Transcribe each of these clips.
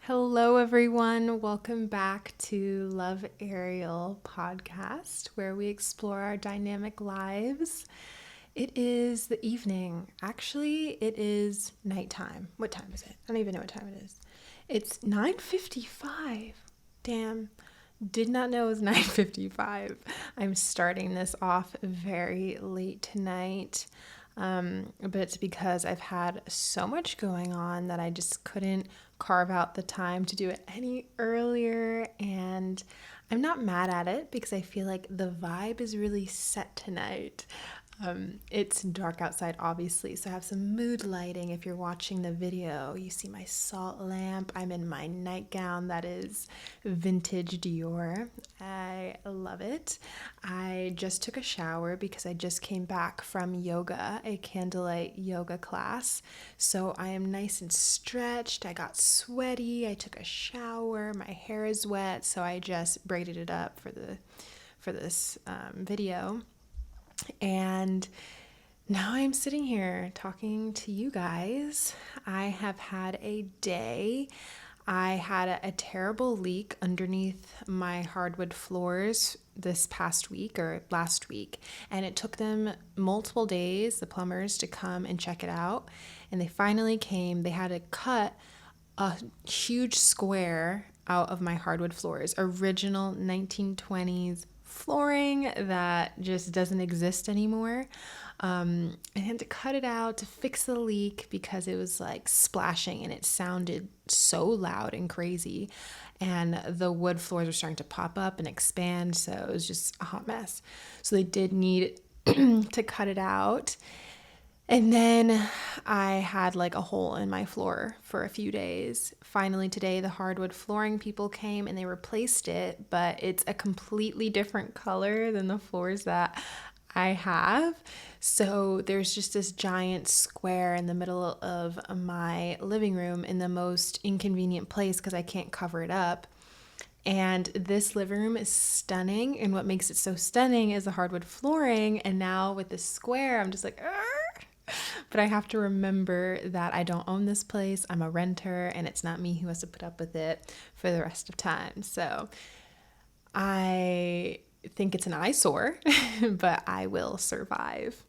Hello, everyone. Welcome back to Love Ariel podcast, where we explore our dynamic lives. It is the evening. Actually, it is nighttime. What time is it? I don't even know what time it is. It's 9:55. Damn. Did not know it was 9:55. I'm starting this off very late tonight. But it's because I've had so much going on that I just couldn't carve out the time to do it any earlier. And I'm not mad at it because I feel like the vibe is really set tonight. It's dark outside, obviously, so I have some mood lighting. If you're watching the video, you see my salt lamp. I'm in my nightgown that is vintage Dior. I love it. I just took a shower because I just came back from yoga, a candlelight yoga class. So I am nice and stretched. I got sweaty. I took a shower. My hair is wet, so I just braided it up for this video. And now I'm sitting here talking to you guys. I have had a day. I had a terrible leak underneath my hardwood floors this past week or last week, and it took them multiple days, the plumbers, to come and check it out. And they finally came. They had to cut a huge square out of my hardwood floors, original 1920s flooring that just doesn't exist anymore. I had to cut it out to fix the leak because it was like splashing and it sounded so loud and crazy. And the wood floors were starting to pop up and expand, so it was just a hot mess. So they did need to cut it out. And then I had like a hole in my floor for a few days. Finally today, the hardwood flooring people came and they replaced it, but it's a completely different color than the floors that I have. So there's just this giant square in the middle of my living room in the most inconvenient place because I can't cover it up. And this living room is stunning. And what makes it so stunning is the hardwood flooring. And now with this square, I'm just like, argh! But I have to remember that I don't own this place. I'm a renter, and it's not me who has to put up with it for the rest of time. So I think it's an eyesore, but I will survive.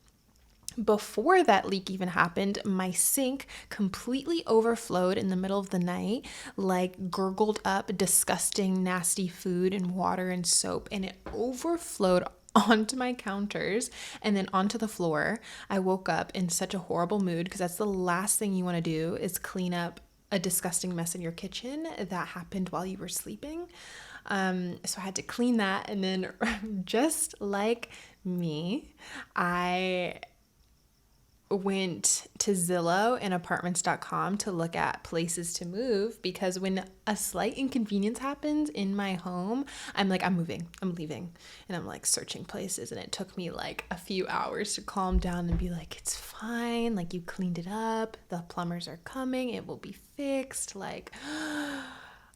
Before that leak even happened, my sink completely overflowed in the middle of the night, like gurgled up disgusting, nasty food and water and soap, and it overflowed onto my counters and then onto the floor. I woke up in such a horrible mood because that's the last thing you want to do is clean up a disgusting mess in your kitchen that happened while you were sleeping. So I had to clean that, and then just like me, I went to Zillow and apartments.com to look at places to move because when a slight inconvenience happens in my home, I'm like, I'm moving, I'm leaving. And I'm like searching places, and it took me like a few hours to calm down and be like, it's fine. Like, you cleaned it up. The plumbers are coming. It will be fixed. Like,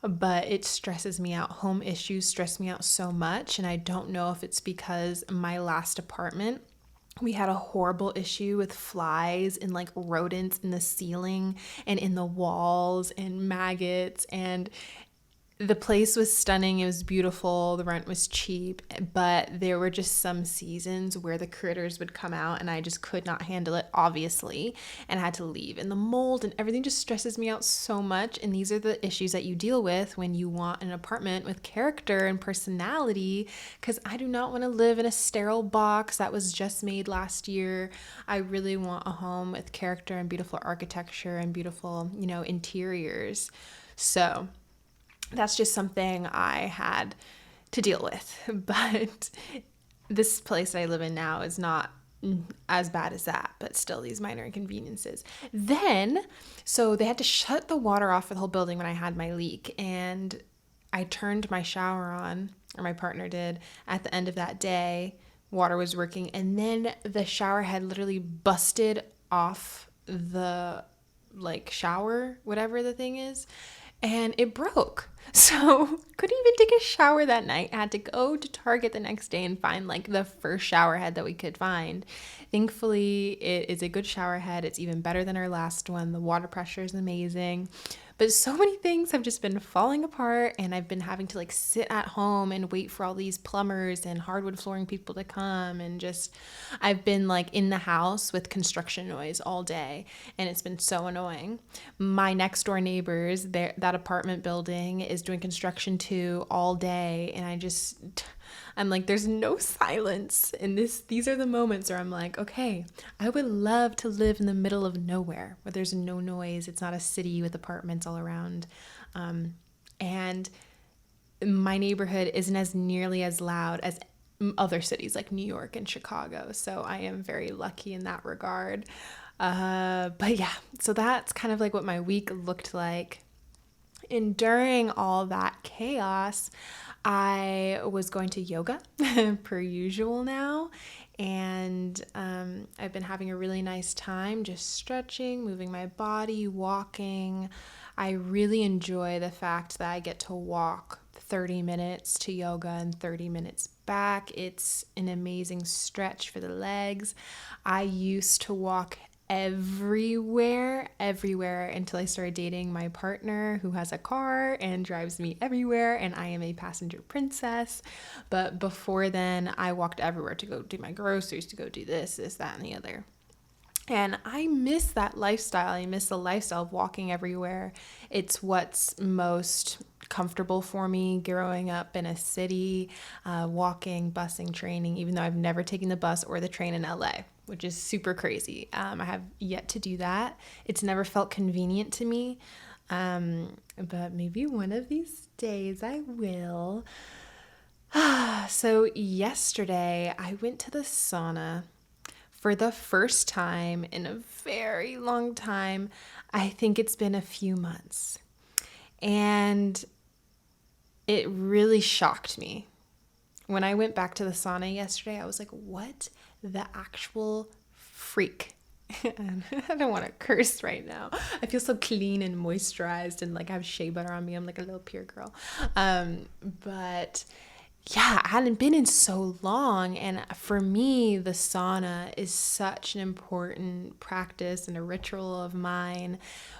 but it stresses me out. Home issues stress me out so much. And I don't know if it's because my last apartment, we had a horrible issue with flies and like rodents in the ceiling and in the walls and maggots, and the place was stunning. It was beautiful. The rent was cheap, but there were just some seasons where the critters would come out and I just could not handle it, obviously, and I had to leave. And the mold and everything just stresses me out so much. And these are the issues that you deal with when you want an apartment with character and personality, because I do not want to live in a sterile box that was just made last year. I really want a home with character and beautiful architecture and beautiful, interiors. So that's just something I had to deal with. But this place I live in now is not as bad as that, but still these minor inconveniences. So they had to shut the water off for the whole building when I had my leak, and I turned my shower on, or my partner did, at the end of that day. Water was working, and then the shower head literally busted off the shower, whatever the thing is, and it broke. So couldn't even take a shower that night. I had to go to Target the next day and find the first shower head that we could find. Thankfully, it is a good shower head. It's even better than our last one. The water pressure is amazing. But so many things have just been falling apart, and I've been having to like sit at home and wait for all these plumbers and hardwood flooring people to come. And just, I've been like in the house with construction noise all day, and it's been so annoying. My next door neighbors, that apartment building is doing construction too all day, and I'm like, there's no silence in this. These are the moments where I'm like, okay, I would love to live in the middle of nowhere where there's no noise. It's not a city with apartments all around. And my neighborhood isn't as nearly as loud as other cities like New York and Chicago. So I am very lucky in that regard. But yeah, so that's kind of like what my week looked like. And during all that chaos, I was going to yoga per usual now. And I've been having a really nice time just stretching, moving my body, walking. I really enjoy the fact that I get to walk 30 minutes to yoga and 30 minutes back. It's an amazing stretch for the legs. I used to walk everywhere until I started dating my partner who has a car and drives me everywhere, and I am a passenger princess. But before then, I walked everywhere to go do my groceries, to go do this, that, and the other. And I miss that lifestyle. I miss the lifestyle of walking everywhere. It's what's most comfortable for me growing up in a city, walking, busing, training, even though I've never taken the bus or the train in LA, which is super crazy. I have yet to do that. It's never felt convenient to me, but maybe one of these days I will. So yesterday I went to the sauna for the first time in a very long time. I think it's been a few months. And it really shocked me. When I went back to the sauna yesterday, I was like, what the actual freak? And I don't want to curse right now. I feel so clean and moisturized, and like I have shea butter on me. I'm like a little pure girl. But yeah, I hadn't been in so long. And for me, the sauna is such an important practice and a ritual of mine,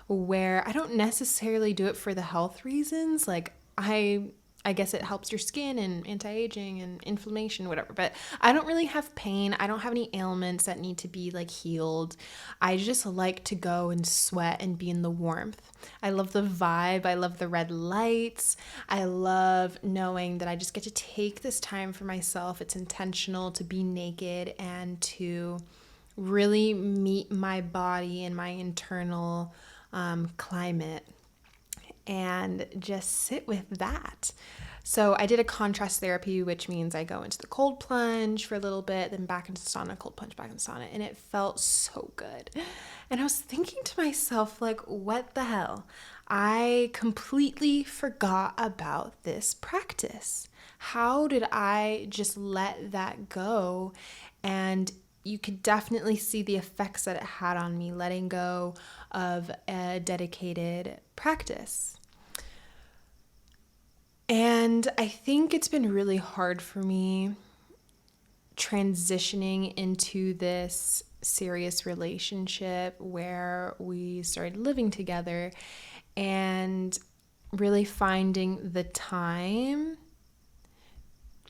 where I don't necessarily do it for the health reasons. Like I guess it helps your skin and anti-aging and inflammation, whatever. But I don't really have pain. I don't have any ailments that need to be like healed. I just like to go and sweat and be in the warmth. I love the vibe. I love the red lights. I love knowing that I just get to take this time for myself. It's intentional to be naked and to really meet my body and my internal climate, and just sit with that. So I did a contrast therapy, which means I go into the cold plunge for a little bit, then back into sauna, cold plunge, back into sauna, and it felt so good. And I was thinking to myself, like, what the hell? I completely forgot about this practice. How did I just let that go? And you could definitely see the effects that it had on me, letting go of a dedicated practice. And I think it's been really hard for me transitioning into this serious relationship where we started living together and really finding the time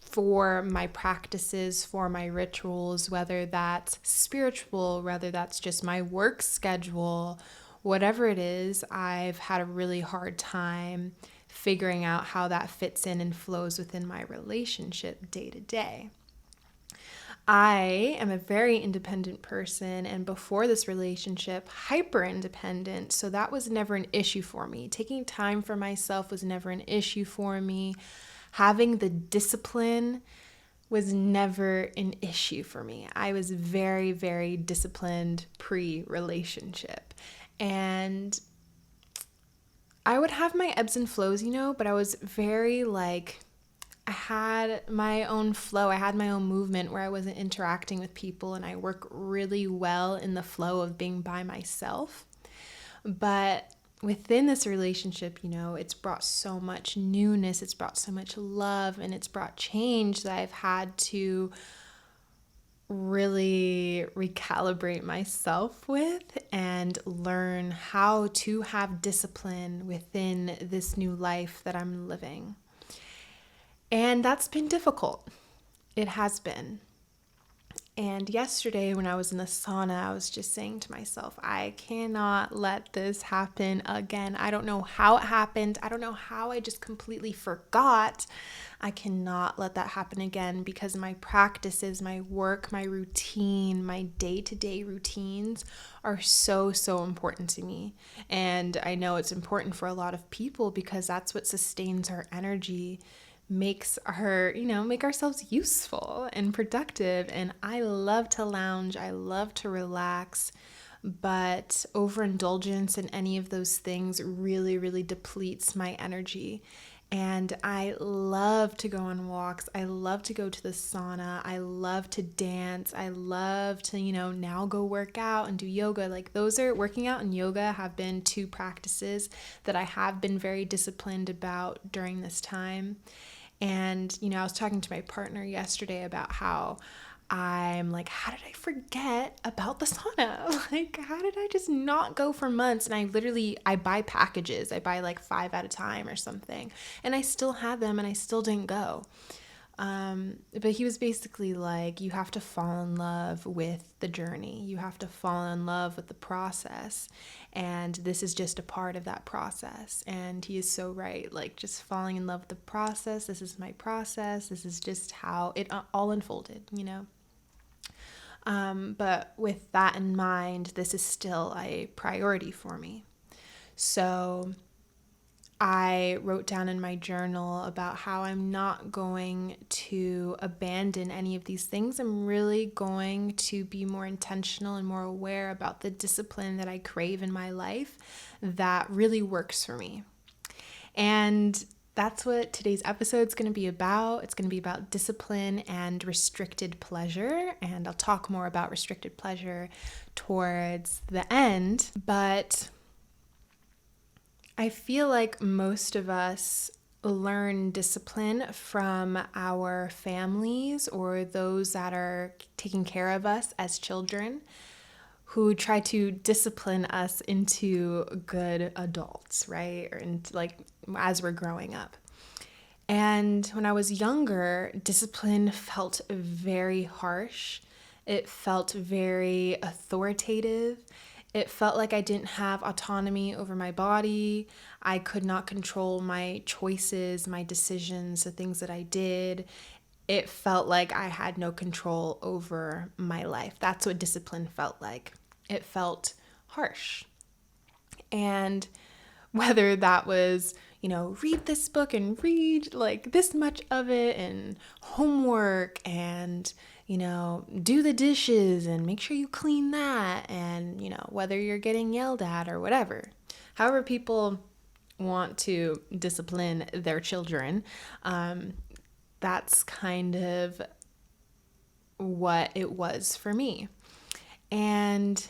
for my practices, for my rituals, whether that's spiritual, whether that's just my work schedule, whatever it is. I've had a really hard time figuring out how that fits in and flows within my relationship day to day. I am a very independent person, and before this relationship, hyper independent. So that was never an issue for me. Taking time for myself was never an issue for me. Having the discipline was never an issue for me. I was very, very disciplined pre-relationship. And I would have my ebbs and flows, but I was very I had my own flow. I had my own movement where I wasn't interacting with people, and I work really well in the flow of being by myself. But within this relationship, it's brought so much newness, it's brought so much love, and it's brought change that I've had to really recalibrate myself with and learn how to have discipline within this new life that I'm living. And that's been difficult. It has been. And yesterday, when I was in the sauna, I was just saying to myself, I cannot let this happen again. I don't know how it happened. I don't know how I just completely forgot. I cannot let that happen again because my practices, my work, my routine, my day-to-day routines are so, so important to me. And I know it's important for a lot of people because that's what sustains our energy, makes make ourselves useful and productive. And I love to lounge, I love to relax, but overindulgence in any of those things really, really depletes my energy. And I love to go on walks. I love to go to the sauna. I love to dance. I love to, now go work out and do yoga. Like working out and yoga have been two practices that I have been very disciplined about during this time. And, I was talking to my partner yesterday about how I'm like, how did I forget about the sauna? Like, how did I just not go for months? And I buy packages. I buy like 5 at a time or something. And I still had them and I still didn't go. But he was basically like, you have to fall in love with the journey. You have to fall in love with the process. And this is just a part of that process. And he is so right. Like, just falling in love with the process. This is my process. This is just how it all unfolded, But with that in mind, this is still a priority for me. So I wrote down in my journal about how I'm not going to abandon any of these things. I'm really going to be more intentional and more aware about the discipline that I crave in my life that really works for me. And that's what today's episode is going to be about. It's going to be about discipline and restricted pleasure. And I'll talk more about restricted pleasure towards the end. But I feel like most of us learn discipline from our families or those that are taking care of us as children, who try to discipline us into good adults, right? Or as we're growing up. And when I was younger, discipline felt very harsh. It felt very authoritative. It felt like I didn't have autonomy over my body. I could not control my choices, my decisions, the things that I did. It felt like I had no control over my life. That's what discipline felt like. It felt harsh. And whether that was, read this book and read like this much of it and homework and, do the dishes and make sure you clean that and, whether you're getting yelled at or whatever. However people want to discipline their children, that's kind of what it was for me. And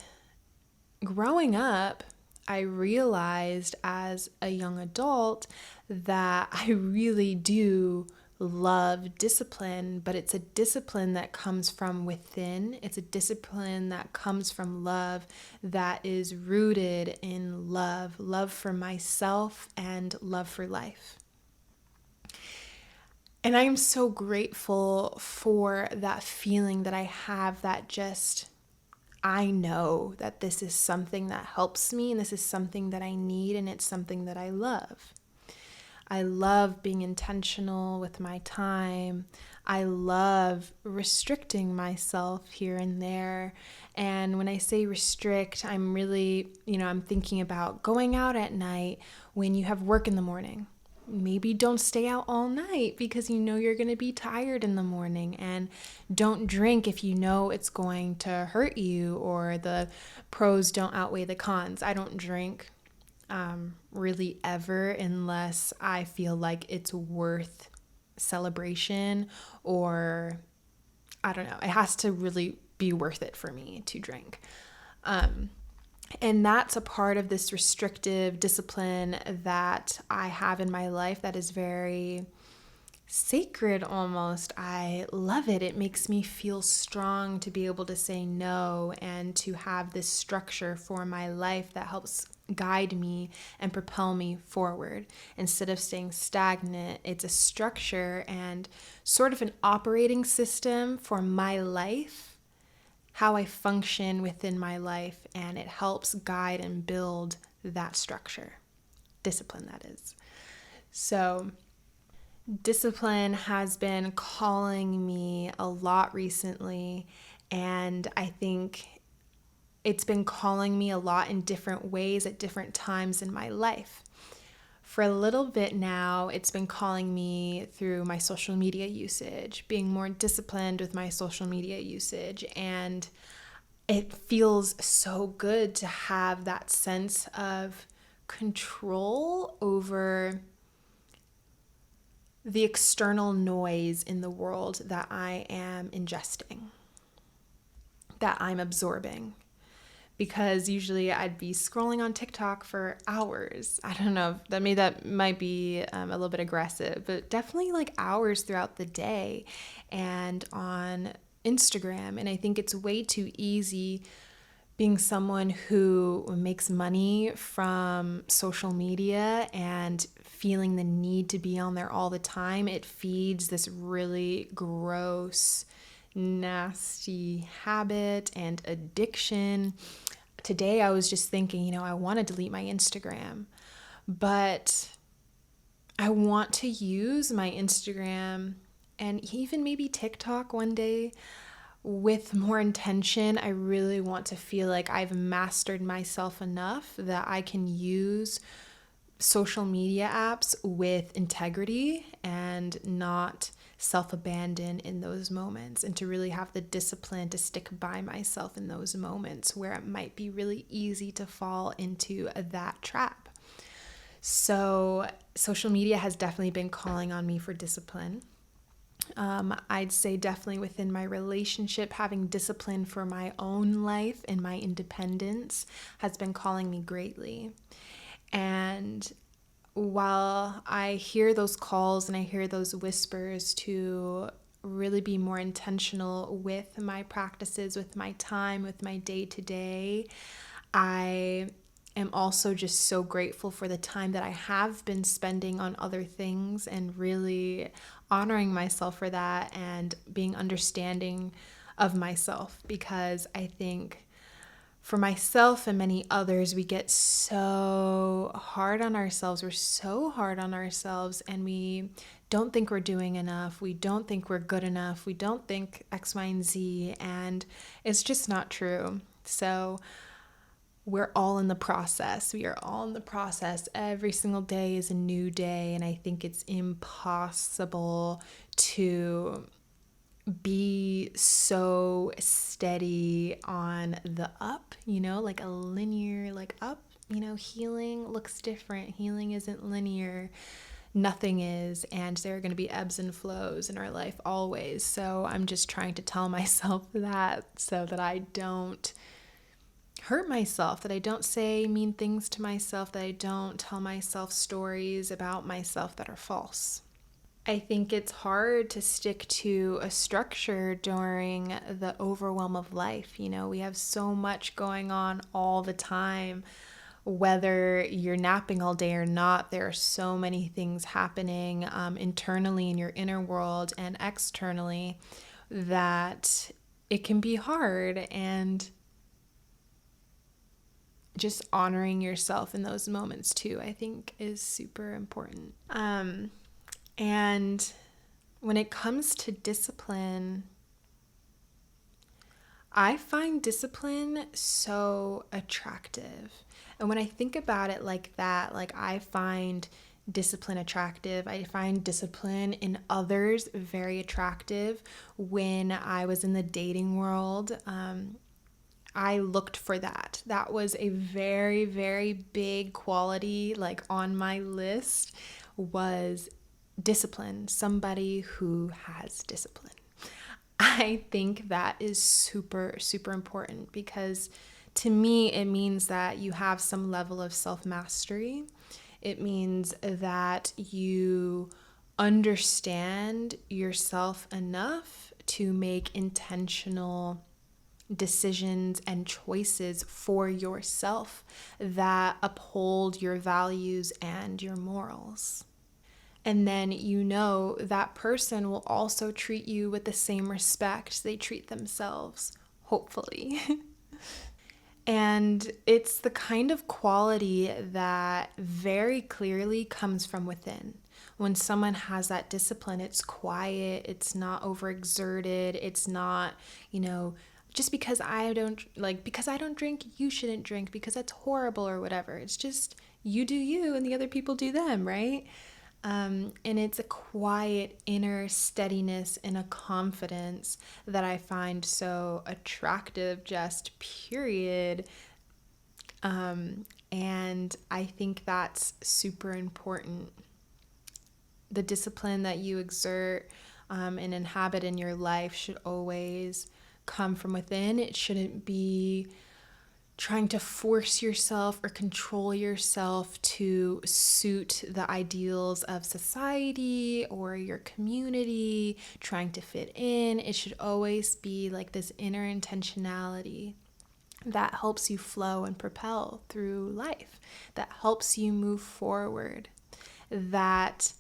growing up, I realized as a young adult that I really do love discipline, but it's a discipline that comes from within. It's a discipline that comes from love, that is rooted in love for myself and love for life. And I am so grateful for that feeling that I have, that just I know that this is something that helps me and this is something that I need and it's something that I love. I love being intentional with my time. I love restricting myself here and there. And when I say restrict, I'm really, I'm thinking about going out at night when you have work in the morning. Maybe don't stay out all night because you're going to be tired in the morning, and don't drink if you know it's going to hurt you or the pros don't outweigh the cons. I don't drink really ever unless I feel like it's worth celebration, or I don't know, it has to really be worth it for me to drink. And that's a part of this restrictive discipline that I have in my life that is very sacred almost. I love it. It makes me feel strong to be able to say no and to have this structure for my life that helps guide me and propel me forward. Instead of staying stagnant, it's a structure and sort of an operating system for my life, how I function within my life, and it helps guide and build that structure. Discipline, that is. So, discipline has been calling me a lot recently, and I think it's been calling me a lot in different ways at different times in my life. For a little bit now, it's been calling me through my social media usage, being more disciplined with my social media usage, and it feels so good to have that sense of control over the external noise in the world that I am ingesting, that I'm absorbing. Because usually I'd be scrolling on TikTok for hours. I don't know, that might be a little bit aggressive, but definitely like hours throughout the day and on Instagram. And I think it's way too easy being someone who makes money from social media and feeling the need to be on there all the time. It feeds this really gross, nasty habit and addiction. Today I was just thinking, I want to delete my Instagram, but I want to use my Instagram and even maybe TikTok one day with more intention. I really want to feel like I've mastered myself enough that I can use social media apps with integrity and not self-abandon in those moments, and to really have the discipline to stick by myself in those moments where it might be really easy to fall into that trap. So social media has definitely been calling on me for discipline. I'd say definitely within my relationship, having discipline for my own life and my independence has been calling me greatly. And while I hear those calls and I hear those whispers to really be more intentional with my practices, with my time, with my day-to-day, I am also just so grateful for the time that I have been spending on other things and really honoring myself for that and being understanding of myself, because I think for myself and many others, we get so hard on ourselves. We're so hard on ourselves and we don't think we're doing enough. We don't think we're good enough. We don't think X, Y, and Z, and it's just not true. So we're all in the process. We are all in the process. Every single day is a new day, and I think it's impossible to be so steady on the up, like a linear, like up, healing looks different. Healing isn't linear. Nothing is. And there are going to be ebbs and flows in our life always. So I'm just trying to tell myself that so that I don't hurt myself, that I don't say mean things to myself, that I don't tell myself stories about myself that are false. I think it's hard to stick to a structure during the overwhelm of life. We have so much going on all the time. Whether you're napping all day or not, there are so many things happening internally in your inner world and externally that it can be hard, and just honoring yourself in those moments too, I think, is super important. And when it comes to discipline, I find discipline so attractive. And when I think about it like that, like I find discipline attractive. I find discipline in others very attractive. When I was in the dating world, I looked for that. That was a very, very big quality, like on my list, was discipline, somebody who has discipline. I think that is super, super important, because to me, it means that you have some level of self-mastery. It means that you understand yourself enough to make intentional decisions and choices for yourself that uphold your values and your morals. And then that person will also treat you with the same respect they treat themselves, hopefully. And it's the kind of quality that very clearly comes from within. When someone has that discipline, it's quiet, it's not overexerted, it's not, just because because I don't drink, you shouldn't drink because that's horrible or whatever. It's just you do you and the other people do them, right? And it's a quiet inner steadiness and a confidence that I find so attractive, just period. And I think that's super important. The discipline that you exert and inhabit in your life should always come from within. It shouldn't be trying to force yourself or control yourself to suit the ideals of society or your community, trying to fit in. It should always be like this inner intentionality that helps you flow and propel through life, that helps you move forward, that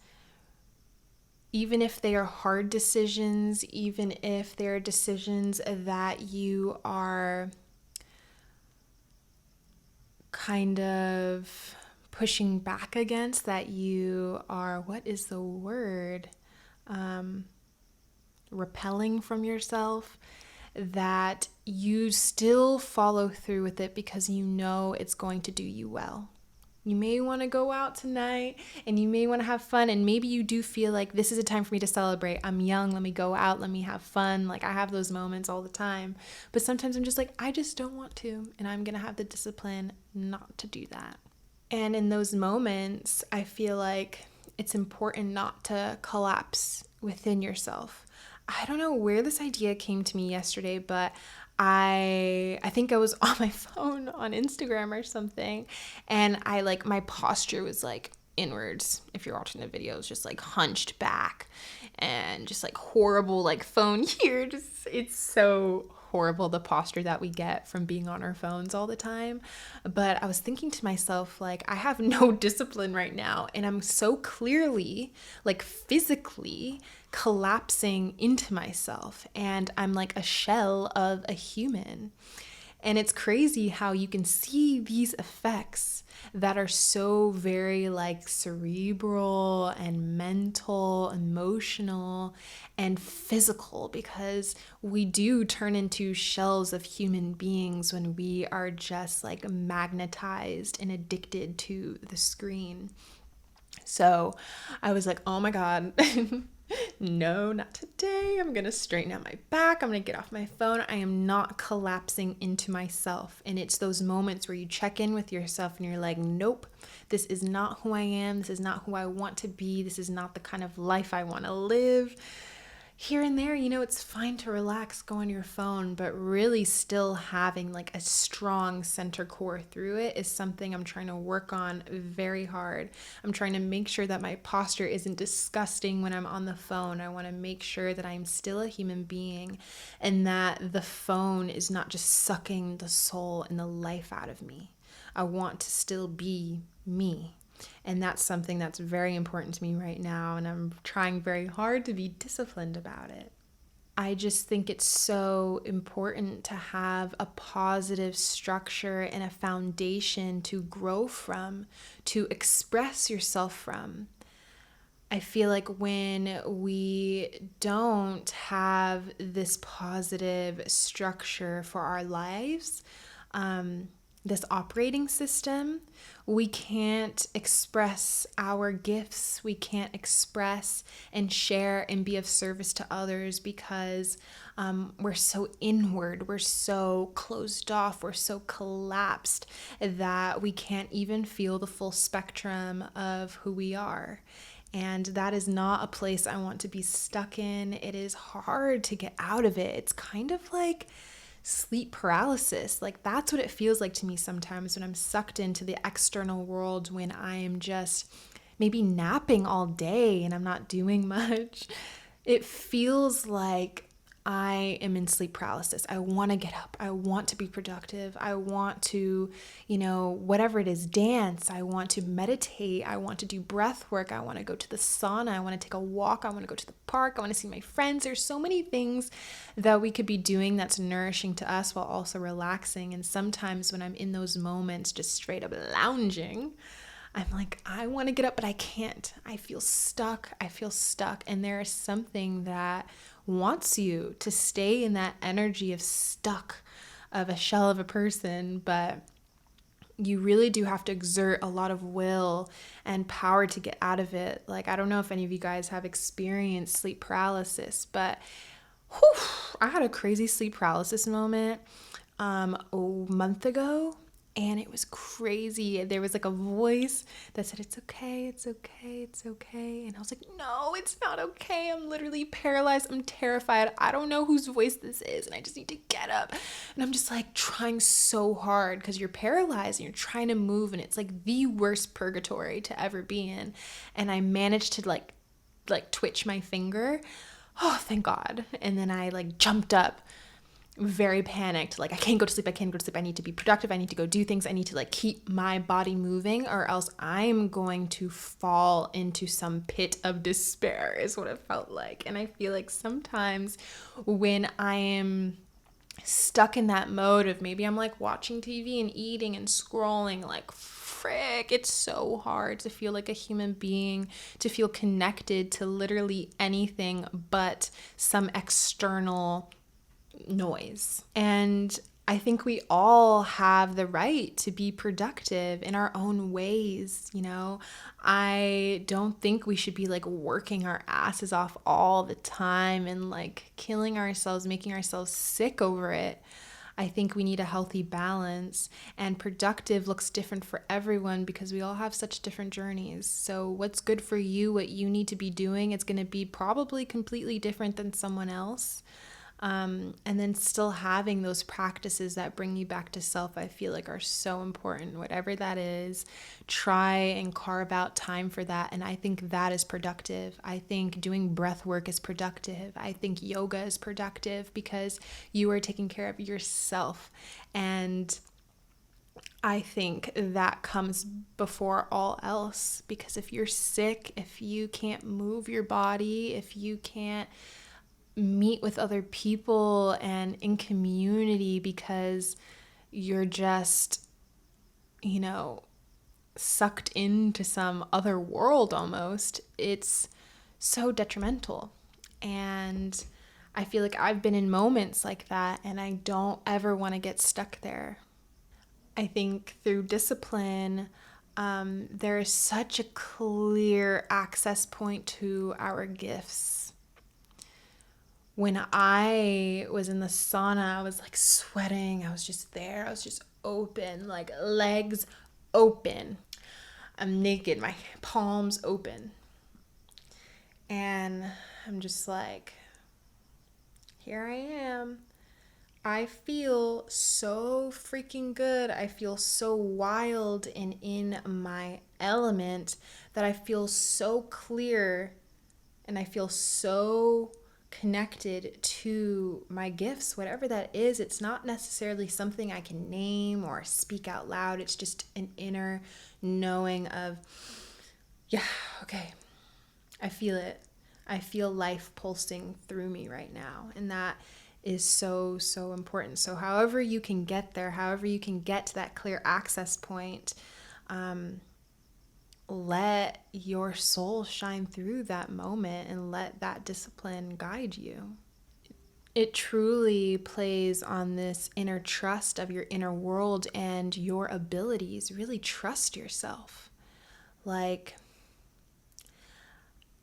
even if they are hard decisions, even if they are decisions that you are kind of pushing back against, that you are, what is the word? Repelling from yourself, that you still follow through with it because you know it's going to do you well. You may want to go out tonight and you may want to have fun, and maybe you do feel like this is a time for me to celebrate. I'm young, let me go out, let me have fun. Like, I have those moments all the time. But sometimes I'm just like, I just don't want to, and I'm going to have the discipline not to do that. And in those moments, I feel like it's important not to collapse within yourself. I don't know where this idea came to me yesterday, but I think I was on my phone on Instagram or something, and my posture was like inwards. If you're watching the video, it's just like hunched back and just like horrible, like phone here. It's so horrible, the posture that we get from being on our phones all the time. But I was thinking to myself, like, I have no discipline right now, and I'm so clearly, like, physically collapsing into myself, and I'm like a shell of a human. And it's crazy how you can see these effects that are so very like cerebral and mental, emotional, and physical, because we do turn into shells of human beings when we are just like magnetized and addicted to the screen. So I was like, oh my God, no, not today. I'm going to straighten out my back. I'm going to get off my phone. I am not collapsing into myself. And it's those moments where you check in with yourself and you're like, nope, this is not who I am. This is not who I want to be. This is not the kind of life I want to live. Here and there, it's fine to relax, go on your phone, but really still having like a strong center core through it is something I'm trying to work on very hard. I'm trying to make sure that my posture isn't disgusting when I'm on the phone. I want to make sure that I'm still a human being and that the phone is not just sucking the soul and the life out of me. I want to still be me. And that's something that's very important to me right now, and I'm trying very hard to be disciplined about it. I just think it's so important to have a positive structure and a foundation to grow from, to express yourself from. I feel like when we don't have this positive structure for our lives, this operating system, we can't express our gifts. We can't express and share and be of service to others because we're so inward, we're so closed off, we're so collapsed that we can't even feel the full spectrum of who we are. And that is not a place I want to be stuck in. It is hard to get out of it. It's kind of like sleep paralysis. Like, that's what it feels like to me sometimes when I'm sucked into the external world, when I am just maybe napping all day and I'm not doing much, it feels like I am in sleep paralysis. I want to get up. I want to be productive. I want to, whatever it is, dance. I want to meditate. I want to do breath work. I want to go to the sauna. I want to take a walk. I want to go to the park. I want to see my friends. There's so many things that we could be doing that's nourishing to us while also relaxing. And sometimes when I'm in those moments, just straight up lounging, I'm like, I want to get up, but I can't. I feel stuck. And there is something that wants you to stay in that energy of stuck, of a shell of a person, but you really do have to exert a lot of will and power to get out of it. Like, I don't know if any of you guys have experienced sleep paralysis, but I had a crazy sleep paralysis moment a month ago. And it was crazy. There was like a voice that said, it's okay, it's okay, it's okay. And I was like, no, it's not okay. I'm literally paralyzed. I'm terrified. I don't know whose voice this is. And I just need to get up. And I'm just like trying so hard because you're paralyzed and you're trying to move. And it's like the worst purgatory to ever be in. And I managed to like twitch my finger. Oh, thank God. And then I like jumped up, very panicked, like I can't go to sleep, I need to be productive, I need to go do things, I need to like keep my body moving or else I'm going to fall into some pit of despair is what it felt like. And I feel like sometimes when I am stuck in that mode of maybe I'm like watching TV and eating and scrolling, like frick, it's so hard to feel like a human being, to feel connected to literally anything but some external noise. And I think we all have the right to be productive in our own ways. I don't think we should be like working our asses off all the time and like killing ourselves, making ourselves sick over it. I think we need a healthy balance, and productive looks different for everyone because we all have such different journeys. So what's good for you, what you need to be doing, it's going to be probably completely different than someone else. And then still having those practices that bring you back to self, I feel like are so important. Whatever that is, try and carve out time for that. And I think that is productive. I think doing breath work is productive. I think yoga is productive because you are taking care of yourself. And I think that comes before all else, because if you're sick, if you can't move your body, if you can't meet with other people and in community because you're just, sucked into some other world almost, it's so detrimental. And I feel like I've been in moments like that and I don't ever want to get stuck there. I think through discipline, there is such a clear access point to our gifts. When I was in the sauna, I was like sweating. I was just there. I was just open, like legs open. I'm naked, my palms open. And I'm just like, here I am. I feel so freaking good. I feel so wild and in my element that I feel so clear and I feel so connected to my gifts, whatever that is. It's not necessarily something I can name or speak out loud. It's just an inner knowing of, yeah, okay, I feel it. I feel life pulsing through me right now. And that is so, so important. So however you can get there, however you can get to that clear access point, let your soul shine through that moment and let that discipline guide you. It truly plays on this inner trust of your inner world and your abilities. Really trust yourself. Like,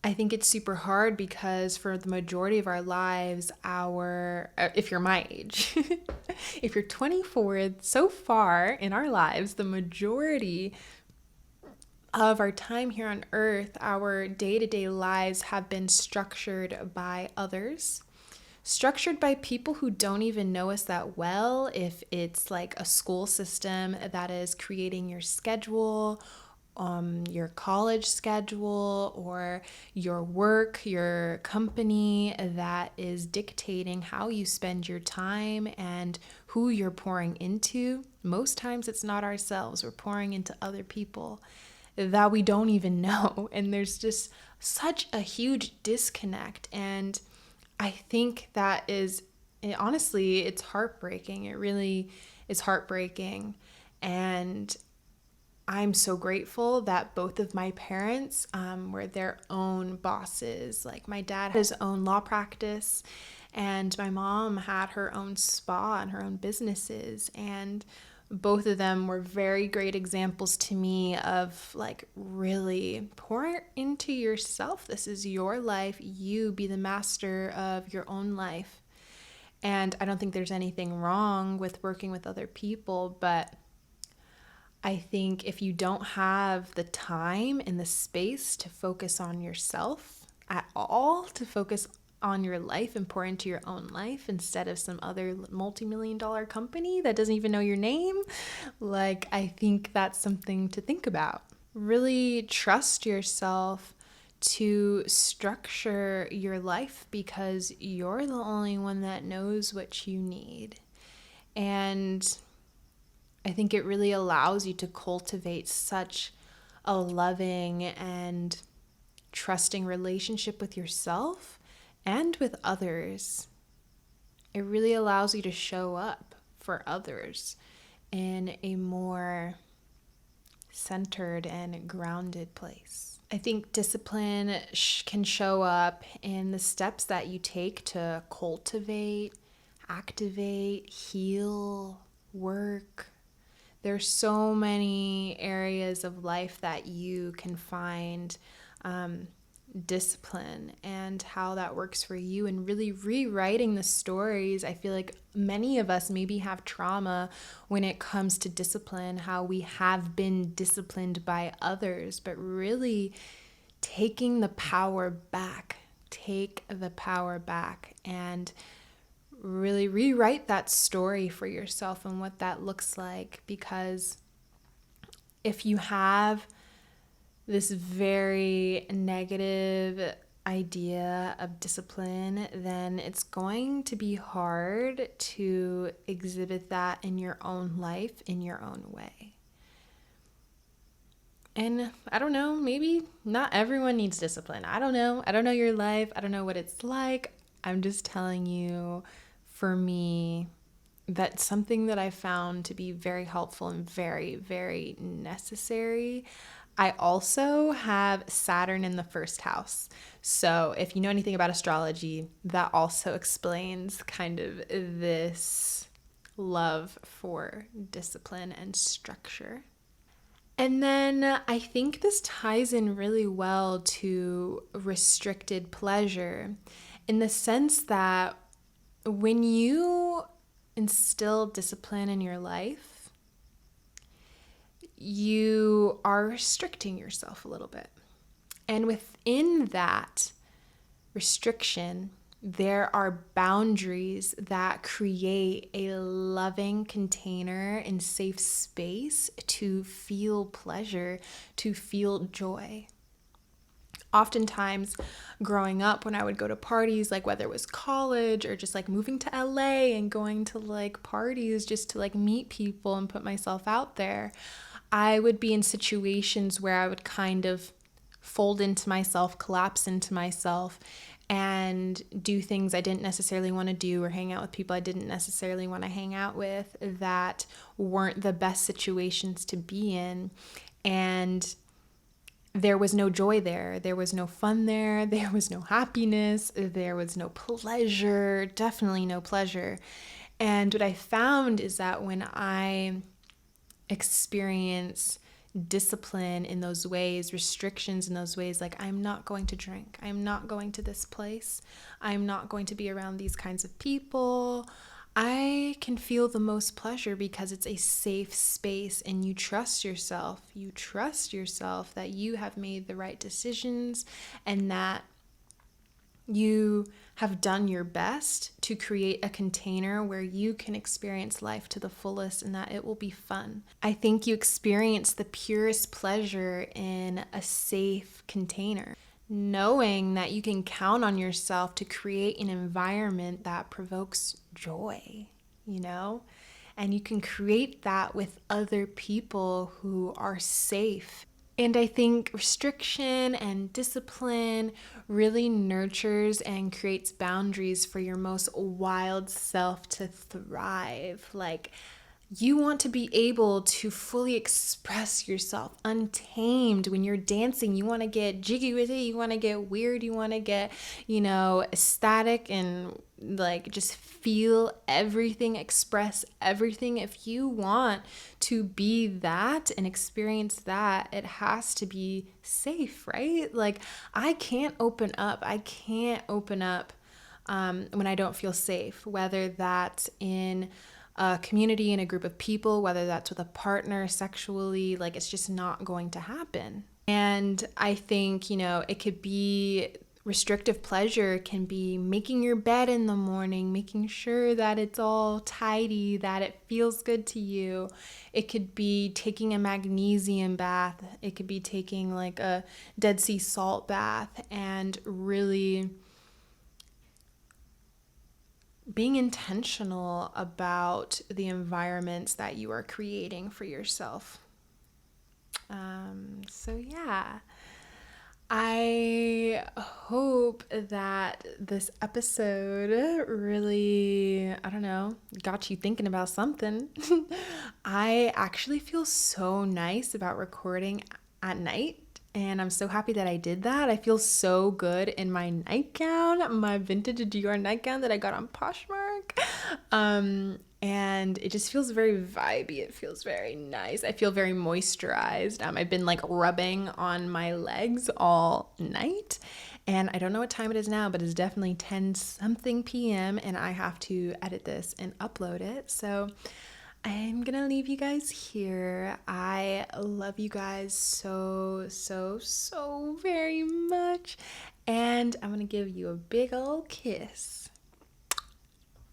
I think it's super hard because for the majority of our lives, if you're my age, if you're 24, so far in our lives, the majority of our time here on earth, our day-to-day lives have been structured by others, structured by people who don't even know us that well. If it's like a school system that is creating your schedule, your college schedule or your work, your company that is dictating how you spend your time and who you're pouring into. Most times it's not ourselves. We're pouring into other people that we don't even know. And there's just such a huge disconnect. And I think that is, honestly, it's heartbreaking. It really is heartbreaking. And I'm so grateful that both of my parents were their own bosses. Like my dad had his own law practice, and my mom had her own spa and her own businesses. And both of them were very great examples to me of like really pour into yourself. This is your life. You be the master of your own life. And I don't think there's anything wrong with working with other people, but I think if you don't have the time and the space to focus on yourself at all, to focus on your life and pour into your own life instead of some other multi-million-dollar company that doesn't even know your name, like, I think that's something to think about. Really trust yourself to structure your life because you're the only one that knows what you need. And I think it really allows you to cultivate such a loving and trusting relationship with yourself and with others. It really allows you to show up for others in a more centered and grounded place. I think discipline can show up in the steps that you take to cultivate, activate, heal, work. There's so many areas of life that you can find discipline and how that works for you, and really rewriting the stories. I feel like many of us maybe have trauma when it comes to discipline, how we have been disciplined by others, but really taking the power back, take the power back and really rewrite that story for yourself and what that looks like. Because if you have this very negative idea of discipline, then it's going to be hard to exhibit that in your own life, in your own way. And I don't know, maybe not everyone needs discipline. I don't know. I don't know your life. I don't know what it's like. I'm just telling you, for me, that's something that I found to be very helpful and very, very necessary. I also have Saturn in the first house. So if you know anything about astrology, that also explains kind of this love for discipline and structure. And then I think this ties in really well to restricted pleasure in the sense that when you instill discipline in your life, you are restricting yourself a little bit. And within that restriction, there are boundaries that create a loving container and safe space to feel pleasure, to feel joy. Oftentimes growing up, when I would go to parties, like whether it was college or just like moving to LA and going to like parties just to like meet people and put myself out there, I would be in situations where I would kind of fold into myself, collapse into myself, and do things I didn't necessarily want to do, or hang out with people I didn't necessarily want to hang out with, that weren't the best situations to be in. And there was no joy there. There was no fun there. There was no happiness. There was no pleasure, definitely no pleasure. And what I found is that when I experience discipline in those ways, restrictions in those ways, like I'm not going to drink, I'm not going to this place, I'm not going to be around these kinds of people, I can feel the most pleasure because it's a safe space and you trust yourself. You trust yourself that you have made the right decisions and that You have done your best to create a container where you can experience life to the fullest and that it will be fun. I think you experience the purest pleasure in a safe container, knowing that you can count on yourself to create an environment that provokes joy, you know? And you can create that with other people who are safe. And I think restriction and discipline really nurtures and creates boundaries for your most wild self to thrive. Like, you want to be able to fully express yourself untamed when you're dancing. You want to get jiggy with it. You want to get weird. You want to get, ecstatic and like just feel everything, express everything. If you want to be that and experience that, it has to be safe, right? Like, I can't open up. When I don't feel safe, whether that's in a community, in a group of people, whether that's with a partner sexually, like it's just not going to happen. And I think, it could be restrictive pleasure can be making your bed in the morning, making sure that it's all tidy, that it feels good to you. It could be taking a magnesium bath. It could be taking like a Dead Sea salt bath and really being intentional about the environments that you are creating for yourself. Yeah, I hope that this episode really, got you thinking about something. I actually feel so nice about recording at night. And I'm so happy that I did that. I feel so good in my nightgown, my vintage Dior nightgown that I got on Poshmark. And it just feels very vibey. It feels very nice. I feel very moisturized. I've been like rubbing on my legs all night. And I don't know what time it is now, but it's definitely 10 something p.m. and I have to edit this and upload it. So I'm gonna leave you guys here. I love you guys so very much. And I'm gonna give you a big old kiss.